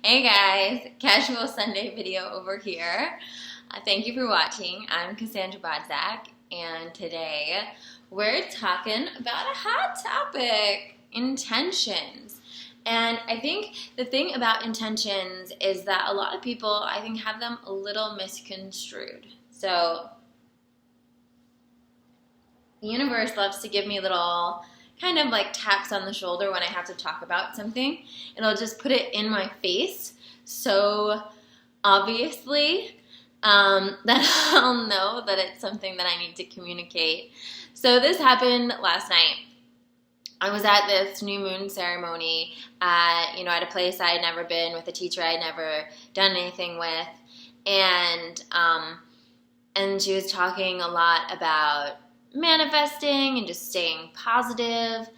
Hey guys, casual Sunday video over here. Thank you for watching. I'm Cassandra Bodzak, and today we're talking about a hot topic, intentions. And I think the thing about intentions is that a lot of people, I think, have them a little misconstrued. So the universe loves to give me little kind of like taps on the shoulder when I have to talk about something. It'll just put it in my face so obviously that I'll know that it's something that I need to communicate. So this happened last night. I was at this new moon ceremony at a place I had never been, with a teacher I had never done anything with, and she was talking a lot about manifesting and just staying positive.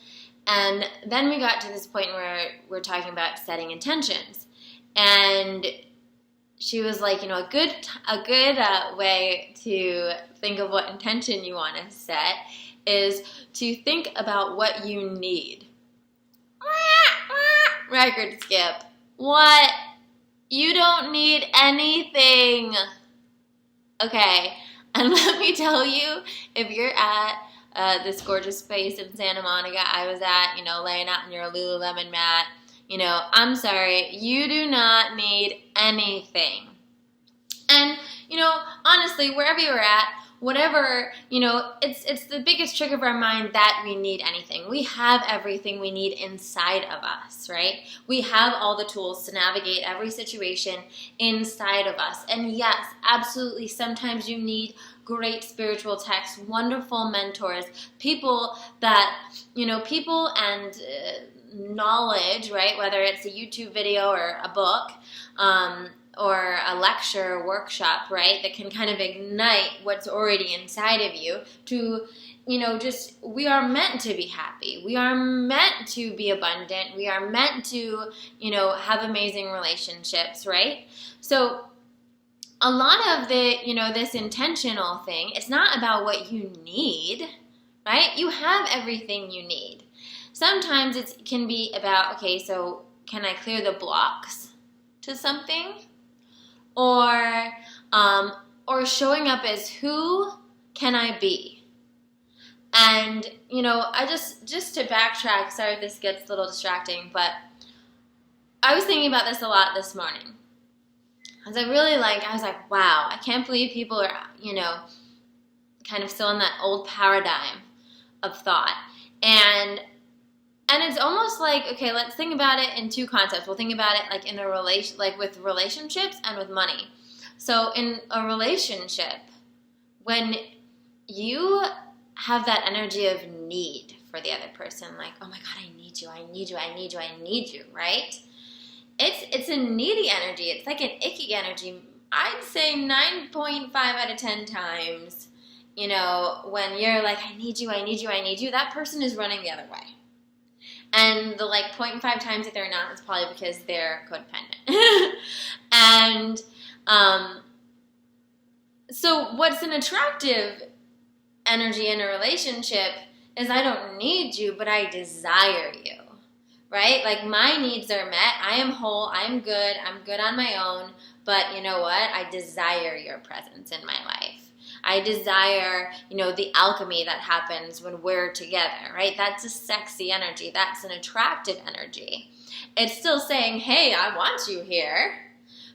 And then we got to this point where we're talking about setting intentions, and she was like, a good way to think of what intention you want to set is to think about what you need. Record skip. What? You don't need anything. Okay. And let me tell you, if you're at this gorgeous space in Santa Monica I was at, laying out in your Lululemon mat, I'm sorry, you do not need anything. And, honestly, wherever you're at, whatever, it's the biggest trick of our mind that we need anything. We have everything we need inside of us, right? We have all the tools to navigate every situation inside of us. And yes, absolutely, sometimes you need great spiritual texts, wonderful mentors, people that, people and knowledge, right? Whether it's a YouTube video or a book, or a lecture or workshop, right, that can kind of ignite what's already inside of you to, we are meant to be happy. We are meant to be abundant. We are meant to, have amazing relationships, right? So a lot of the, this intentional thing, it's not about what you need, right? You have everything you need. Sometimes it can be about, okay, so can I clear the blocks to something? Or showing up as who can I be? And, I just to backtrack, sorry if this gets a little distracting, but I was thinking about this a lot this morning. I was like, wow, I can't believe people are, kind of still in that old paradigm of thought. And it's almost like, okay, let's think about it in two concepts. We'll think about it like in a relation, like with relationships and with money. So in a relationship, when you have that energy of need for the other person, like, oh my God, I need you, I need you, I need you, I need you, right? It's a needy energy. It's like an icky energy. I'd say 9.5 out of 10 times, when you're like, I need you, I need you, I need you, that person is running the other way. And the 0.5 times that they're not, it's probably because they're codependent. And so what's an attractive energy in a relationship is I don't need you, but I desire you, right? Like my needs are met. I am whole. I'm good on my own. But you know what? I desire your presence in my life. I desire, the alchemy that happens when we're together, right? That's a sexy energy. That's an attractive energy. It's still saying, hey, I want you here,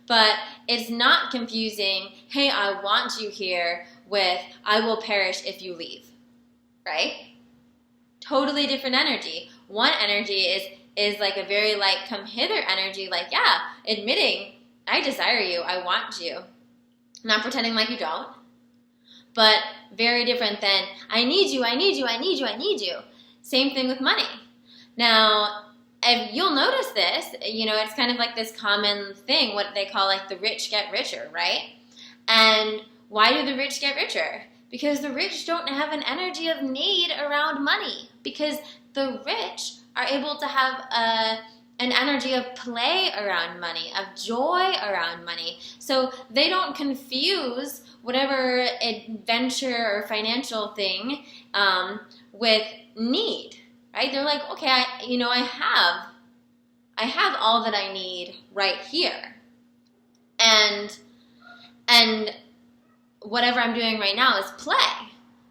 but it's not confusing, hey, I want you here with, I will perish if you leave, right? Totally different energy. One energy is like a very come hither energy, like, yeah, admitting, I desire you, I want you. Not pretending like you don't. But very different than, I need you, I need you, I need you, I need you. Same thing with money. Now, if you'll notice this, it's kind of like this common thing, what they call the rich get richer, right? And why do the rich get richer? Because the rich don't have an energy of need around money. Because the rich are able to have an energy of play around money, of joy around money. So they don't confuse whatever adventure or financial thing with need, right? They're like, okay, I I have all that I need right here. And whatever I'm doing right now is play,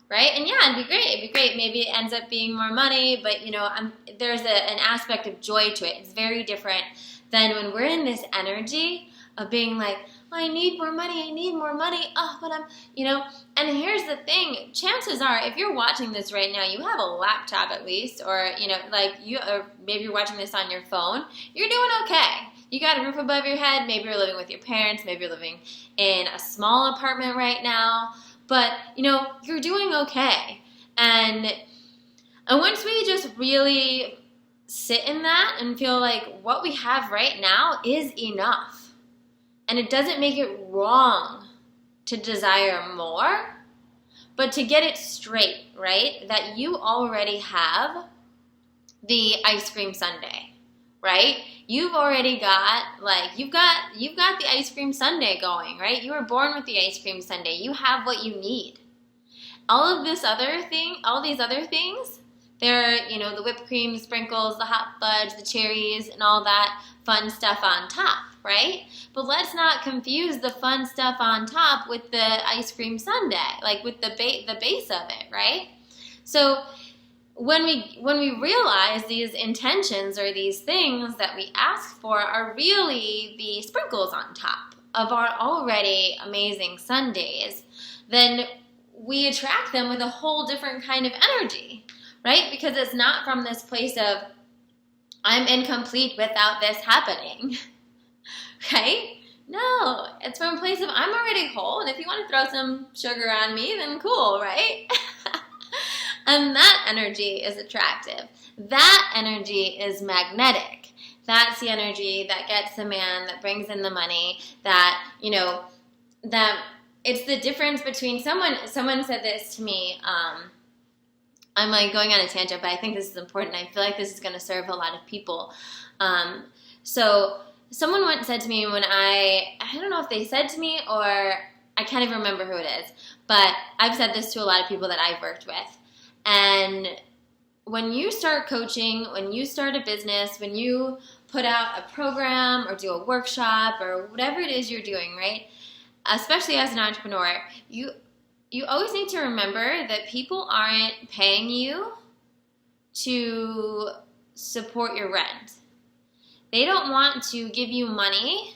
right? And yeah, it'd be great. Maybe it ends up being more money, but there's an aspect of joy to it. It's very different than when we're in this energy of being like, oh, I need more money. Oh, but and here's the thing. Chances are, if you're watching this right now, you have a laptop at least, or, or maybe you're watching this on your phone. You're doing okay. You got a roof above your head. Maybe you're living with your parents. Maybe you're living in a small apartment right now. But, you're doing okay. And once we just really sit in that and feel like what we have right now is enough. And it doesn't make it wrong to desire more, but to get it straight, right? That you already have the ice cream sundae, right? You've already got, you've got the ice cream sundae going, right? You were born with the ice cream sundae. You have what you need. All these other things, they're, the whipped cream, sprinkles, the hot fudge, the cherries, and all that fun stuff on top, right? But let's not confuse the fun stuff on top with the ice cream sundae, with the base of it, right? So when we realize these intentions or these things that we ask for are really the sprinkles on top of our already amazing sundaes, then we attract them with a whole different kind of energy, right? Because it's not from this place of, I'm incomplete without this happening, right? No, it's from a place of, I'm already whole, and if you want to throw some sugar on me, then cool, right? And that energy is attractive. That energy is magnetic. That's the energy that gets the man, that brings in the money, that, that it's the difference between someone said this to me, I'm going on a tangent, but I think this is important. I feel like this is going to serve a lot of people. So someone once said to me when I don't know if they said to me or I can't even remember who it is, but I've said this to a lot of people that I've worked with. And when you start coaching, when you start a business, when you put out a program or do a workshop or whatever it is you're doing, right? Especially as an entrepreneur, you always need to remember that people aren't paying you to support your rent. They don't want to give you money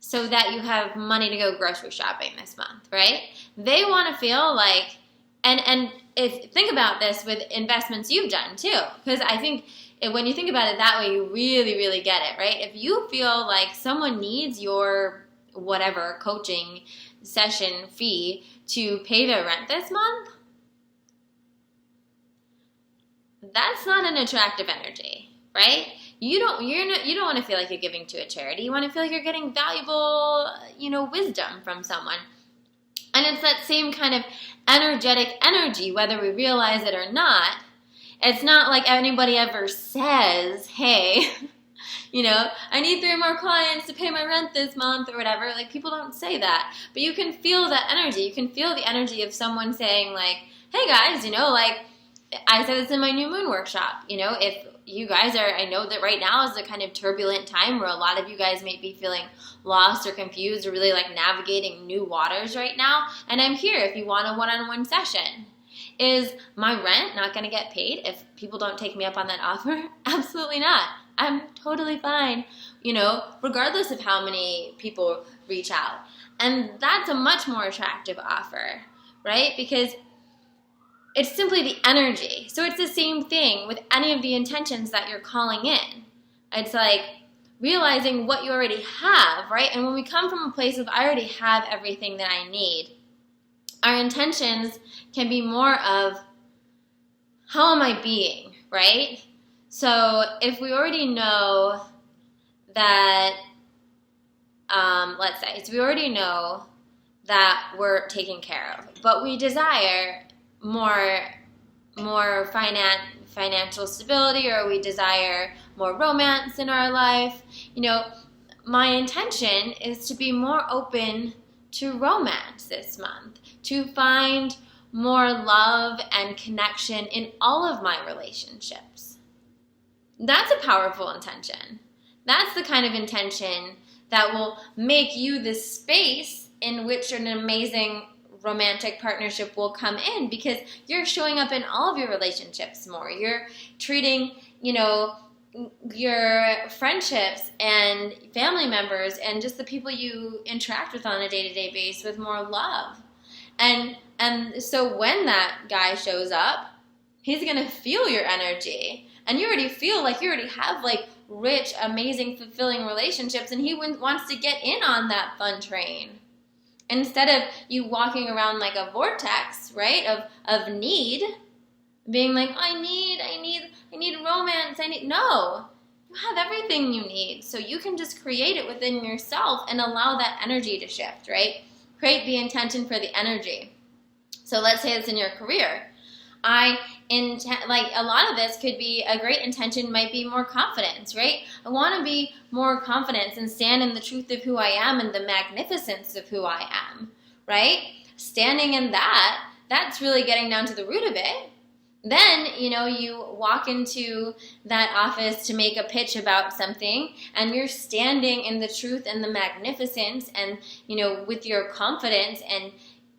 so that you have money to go grocery shopping this month, right? They want to feel like, and if think about this with investments you've done too, because I think when you think about it that way, you really, really get it, right? If you feel like someone needs your whatever coaching session fee to pay their rent this month, that's not an attractive energy, right? You don't want to feel like you're giving to a charity. You want to feel like you're getting valuable, wisdom from someone. And it's that same kind of energetic energy, whether we realize it or not. It's not like anybody ever says, hey, I need 3 more clients to pay my rent this month or whatever. People don't say that. But you can feel that energy. You can feel the energy of someone saying hey guys, I said this in my new moon workshop, if you guys I know that right now is a kind of turbulent time where a lot of you guys may be feeling lost or confused or really navigating new waters right now. And I'm here if you want a one-on-one session. Is my rent not going to get paid if people don't take me up on that offer? Absolutely not. I'm totally fine, regardless of how many people reach out. And that's a much more attractive offer, right? Because it's simply the energy. So it's the same thing with any of the intentions that you're calling in. It's realizing what you already have, right? And when we come from a place of I already have everything that I need, our intentions can be more of how am I being, right? So if we already know that, we already know that we're taken care of, but we desire more financial stability, or we desire more romance in our life, my intention is to be more open to romance this month, to find more love and connection in all of my relationships. That's a powerful intention. That's the kind of intention that will make you the space in which an amazing romantic partnership will come in, because you're showing up in all of your relationships more. You're treating, your friendships and family members and just the people you interact with on a day-to-day basis with more love. And so when that guy shows up, he's going to feel your energy. And you already feel like you already have like rich, amazing, fulfilling relationships, and he wants to get in on that fun train. Instead of you walking around like a vortex, right, of need, being like, I need romance, no. You have everything you need, so you can just create it within yourself and allow that energy to shift, right? Create the intention for the energy. So let's say it's in your career. A lot of this could be a great intention, might be more confidence, right? I want to be more confident and stand in the truth of who I am and the magnificence of who I am, right? Standing in that's really getting down to the root of it. Then, you walk into that office to make a pitch about something, and you're standing in the truth and the magnificence and, with your confidence,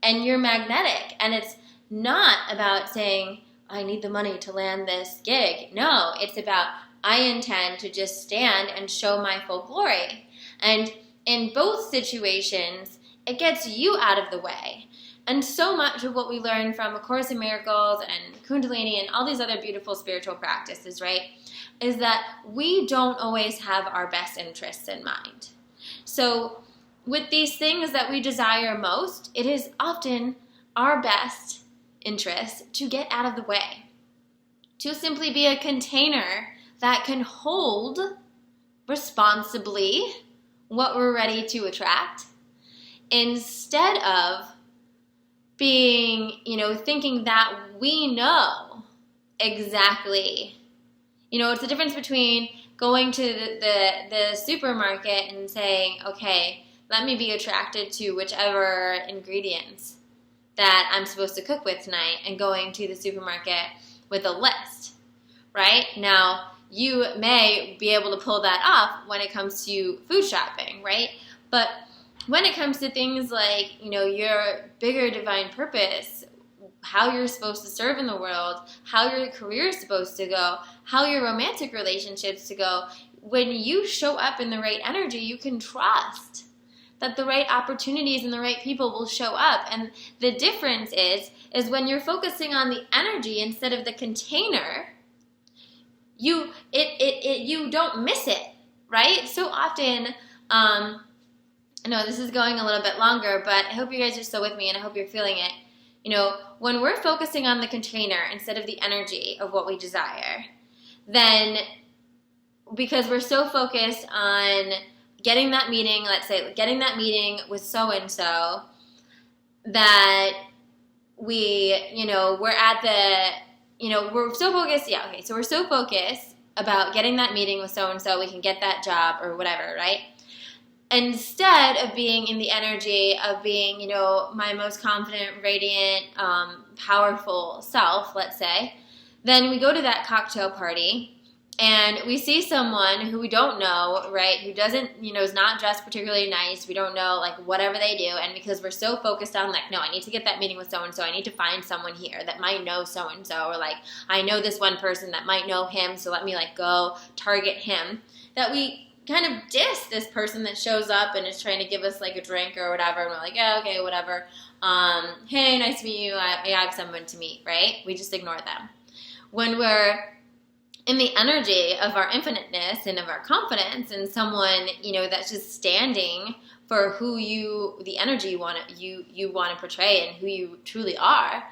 and you're magnetic. And it's not about saying, I need the money to land this gig. No, it's about, I intend to just stand and show my full glory. And in both situations, it gets you out of the way. And so much of what we learn from A Course in Miracles and Kundalini and all these other beautiful spiritual practices, right, is that we don't always have our best interests in mind. So with these things that we desire most, it is often our best interest to get out of the way, to simply be a container that can hold responsibly what we're ready to attract, instead of being, thinking that we know exactly. It's the difference between going to the supermarket and saying, okay, let me be attracted to whichever ingredients that I'm supposed to cook with tonight, and going to the supermarket with a list, right? Now, you may be able to pull that off when it comes to food shopping, right? But when it comes to things like, your bigger divine purpose, how you're supposed to serve in the world, how your career is supposed to go, how your romantic relationships to go, when you show up in the right energy, you can trust that the right opportunities and the right people will show up. And the difference is when you're focusing on the energy instead of the container, you don't miss it, right? So often, I know this is going a little bit longer, but I hope you guys are still with me and I hope you're feeling it. When we're focusing on the container instead of the energy of what we desire, then because we're so focused on getting that meeting, let's say getting that meeting with so-and-so, that we're at the, we're so focused, so we're so focused about getting that meeting with so-and-so, we can get that job or whatever, right? Instead of being in the energy of being, my most confident, radiant, powerful self, let's say, then we go to that cocktail party and we see someone who we don't know, right, who doesn't, is not dressed particularly nice. We don't know, whatever they do. And because we're so focused on, no, I need to get that meeting with so-and-so. I need to find someone here that might know so-and-so. Or, I know this one person that might know him, so let me, go target him. That we kind of diss this person that shows up and is trying to give us, a drink or whatever. And we're like, yeah, okay, whatever. Hey, nice to meet you. I have someone to meet, right? We just ignore them. When we're in the energy of our infiniteness and of our confidence, and someone, that's just standing for who the energy you want to portray and who you truly are,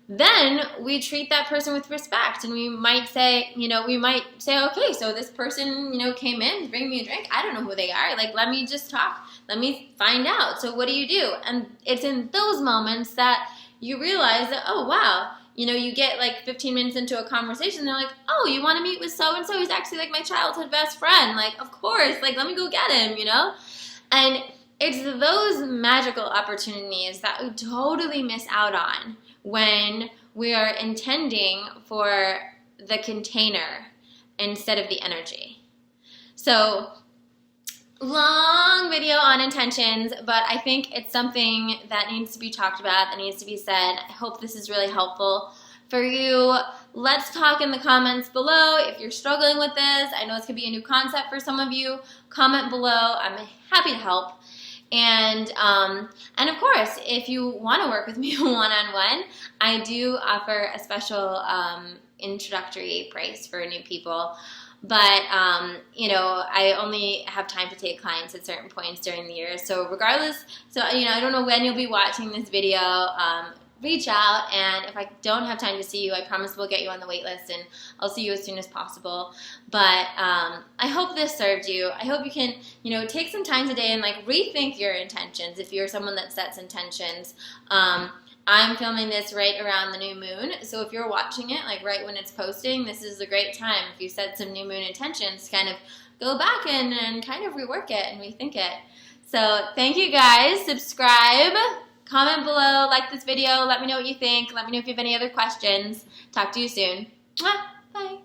then we treat that person with respect, and we might say, okay, so this person, came in to bring me a drink. I don't know who they are. Let me just talk. Let me find out. So what do you do? And it's in those moments that you realize that, oh, wow, you get 15 minutes into a conversation, they're like, oh, you want to meet with so-and-so? He's actually my childhood best friend. Of course, let me go get him, And it's those magical opportunities that we totally miss out on when we are intending for the container instead of the energy. So, long video on intentions, but I think it's something that needs to be talked about, that needs to be said. I hope this is really helpful for you. Let's talk in the comments below if you're struggling with this. I know this could be a new concept for some of you. Comment below. I'm happy to help. And of course, if you want to work with me one-on-one, I do offer a special introductory price for new people. But, you know, I only have time to take clients at certain points during the year. So regardless, you know, I don't know when you'll be watching this video, reach out. And if I don't have time to see you, I promise we'll get you on the wait list and I'll see you as soon as possible. But I hope this served you. I hope you can, you know, take some time today and like rethink your intentions if you're someone that sets intentions. I'm filming this right around the new moon, so if you're watching it like right when it's posting, this is a great time. If you set some new moon intentions, kind of go back and kind of rework it and rethink it. So thank you guys. Subscribe, comment below, like this video, let me know what you think, let me know if you have any other questions. Talk to you soon. Bye.